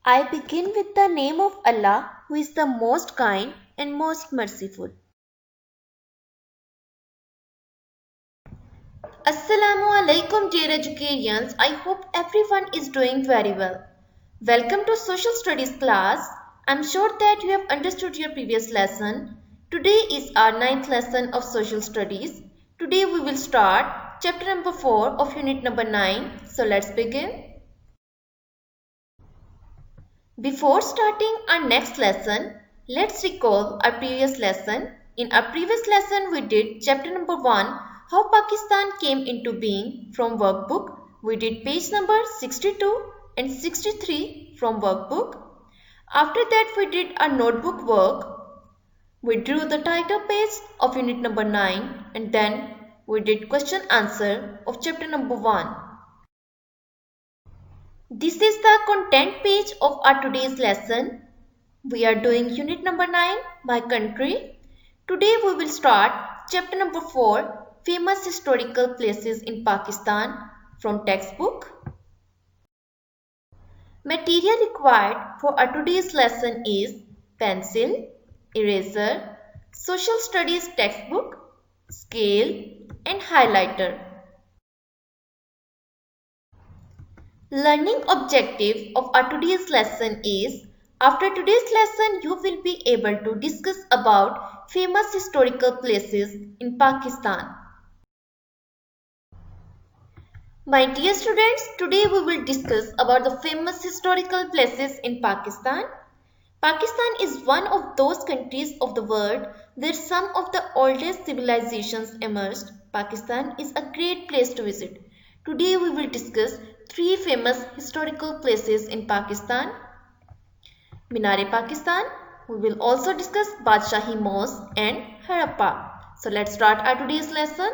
I begin with the name of Allah, who is the most kind and most merciful. Assalamu alaikum, dear educarians. I hope everyone is doing very well. Welcome to Social Studies class. I'm sure that you have understood your previous lesson. Today is our ninth lesson of Social Studies. Today we will start chapter number 4 of unit number 9. So let's begin. Before starting our next lesson, let's recall our previous lesson. In our previous lesson, we did chapter number 1, How Pakistan Came into Being from workbook. We did page number 62 and 63 from workbook. After that, we did our notebook work. We drew the title page of unit number 9 and then we did question answer of chapter number 1. This is the content page of our today's lesson. We are doing unit number 9, My Country. Today we will start chapter number 4, Famous Historical Places in Pakistan from textbook. Material required for our today's lesson is pencil, eraser, social studies textbook, scale and highlighter. Learning objective of our today's lesson is, after today's lesson you will be able to discuss about famous historical places in Pakistan. My dear students, today we will discuss about the famous historical places in Pakistan. Pakistan is one of those countries of the world where some of the oldest civilizations emerged. Pakistan is a great place to visit. Today we will discuss 3 famous historical places in Pakistan. Minar-e-Pakistan. We will also discuss Badshahi Mosque and Harappa. So let's start our today's lesson.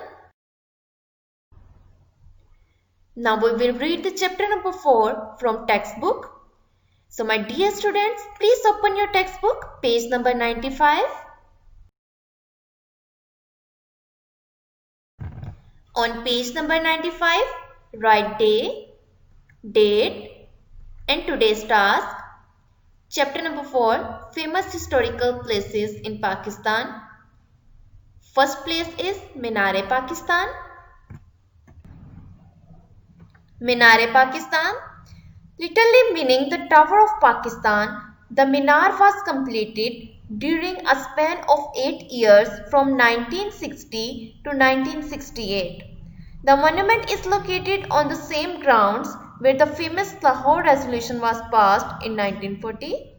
Now we will read the chapter number 4 from textbook. So my dear students, please open your textbook, page number 95. On page number 95, write day, date and today's task. Chapter number 4, Famous Historical Places in Pakistan. First place is Minar-e-Pakistan. Minar-e-Pakistan, literally meaning the Tower of Pakistan. The Minar was completed during a span of 8 years from 1960 to 1968. The monument is located on the same grounds where the famous Lahore Resolution was passed in 1940.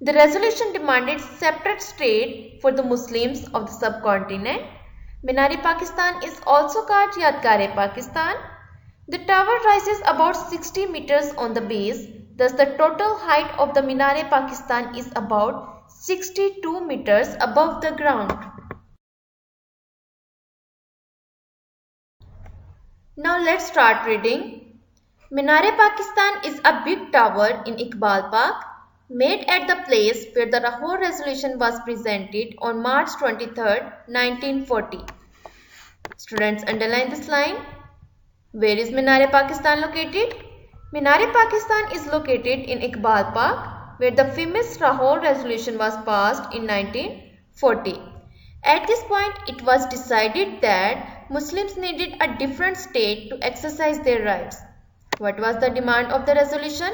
The resolution demanded separate state for the Muslims of the subcontinent. Minar-e-Pakistan is also called Yadgar-e-Pakistan. The tower rises about 60 meters on the base. Thus, the total height of the Minar-e-Pakistan is about 62 meters above the ground. Now let's start reading. Minar-e-Pakistan is a big tower in Iqbal Park, made at the place where the Lahore Resolution was presented on March 23, 1940. Students, underline this line. Where is Minar-e-Pakistan located? Minar-e-Pakistan is located in Iqbal Park, where the famous Lahore Resolution was passed in 1940. At this point, it was decided that Muslims needed a different state to exercise their rights. What was the demand of the resolution?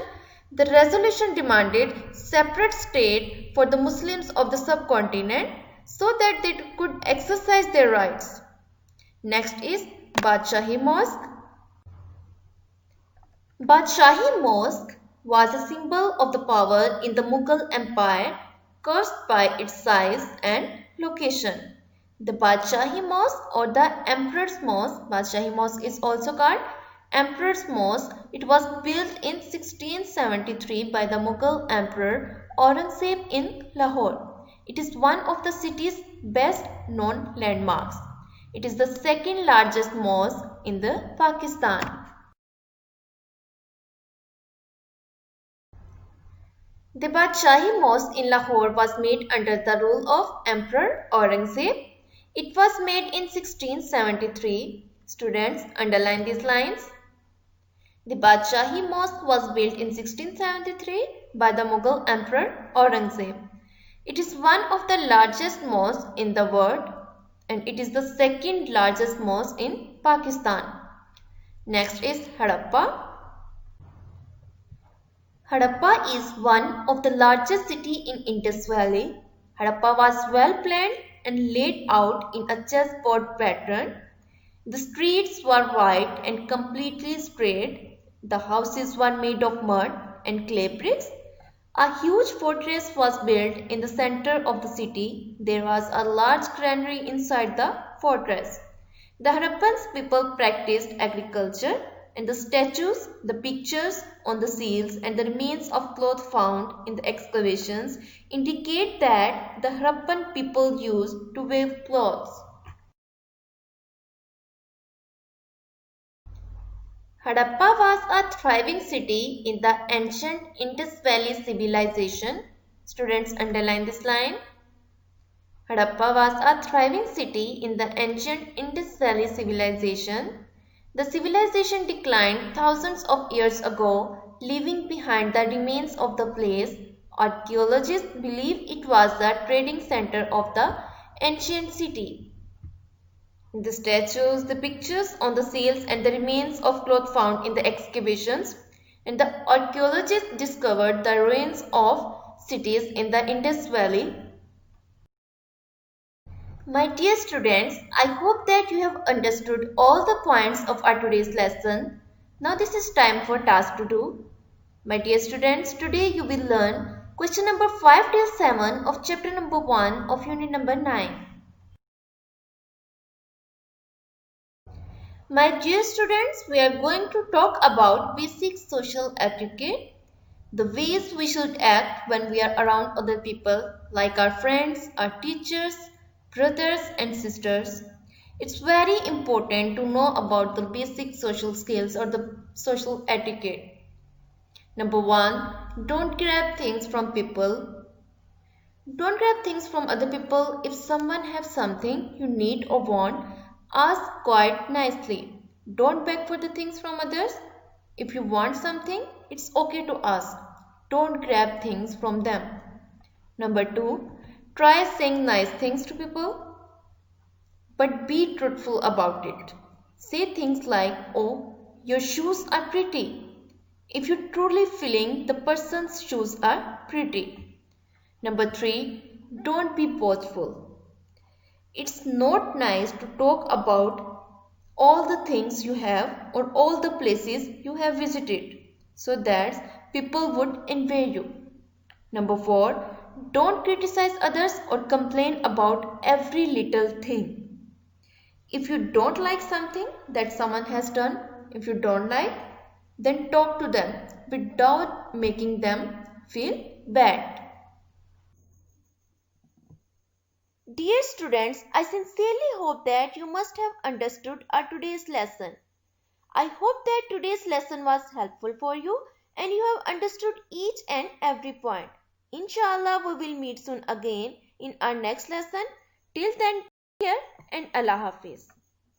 The resolution demanded separate state for the Muslims of the subcontinent so that they could exercise their rights. Next is Badshahi Mosque. Badshahi Mosque was a symbol of the power in the Mughal Empire, cursed by its size and location. The Badshahi Mosque or the Emperor's Mosque, Badshahi Mosque is also called Emperor's Mosque. It was built in 1673 by the Mughal Emperor Aurangzeb in Lahore. It is one of the city's best known landmarks. It is the second largest mosque in the Pakistan. The Badshahi Mosque in Lahore was made under the rule of Emperor Aurangzeb. It was made in 1673. Students, underline these lines. The Badshahi Mosque was built in 1673 by the Mughal Emperor Aurangzeb. It is one of the largest mosques in the world and it is the second largest mosque in Pakistan. Next is Harappa. Harappa is one of the largest cities in Indus Valley. Harappa was well planned and laid out in a chessboard pattern. The streets were wide and completely straight. The houses were made of mud and clay bricks. A huge fortress was built in the center of the city. There was a large granary inside the fortress. The Harappan people practiced agriculture, and the statues, the pictures on the seals, and the remains of cloth found in the excavations indicate that the Harappan people used to weave clothes. Harappa was a thriving city in the ancient Indus Valley civilization. Students, underline this line. Harappa was a thriving city in the ancient Indus Valley civilization. The civilization declined thousands of years ago, leaving behind the remains of the place. Archaeologists believe it was the trading center of the ancient city. The statues, the pictures on the seals and the remains of cloth found in the excavations, and the archaeologists discovered the ruins of cities in the Indus Valley. My dear students, I hope that you have understood all the points of our today's lesson. Now this is time for task to do. My dear students, today you will learn question number 5 till 7 of chapter number 1 of unit number 9. My dear students, we are going to talk about basic social etiquette, the ways we should act when we are around other people like our friends, our teachers, brothers and sisters. It's very important to know about the basic social skills or the social etiquette. Number 1, don't grab things from people. Don't grab things from other people. If someone has something you need or want, ask quite nicely. Don't beg for the things from others. If you want something, it's okay to ask. Don't grab things from them. Number 2, try saying nice things to people, but be truthful about it. Say things like, oh, your shoes are pretty, if you're truly feeling the person's shoes are pretty. Number 3, don't be boastful. It's not nice to talk about all the things you have or all the places you have visited so that people would envy you. Number 4, don't criticize others or complain about every little thing. If you don't like something that someone has done, if you don't like, then talk to them without making them feel bad. Dear students, I sincerely hope that you must have understood our today's lesson. I hope that today's lesson was helpful for you and you have understood each and every point. Inshallah, we will meet soon again in our next lesson. Till then, take care and Allah Hafiz.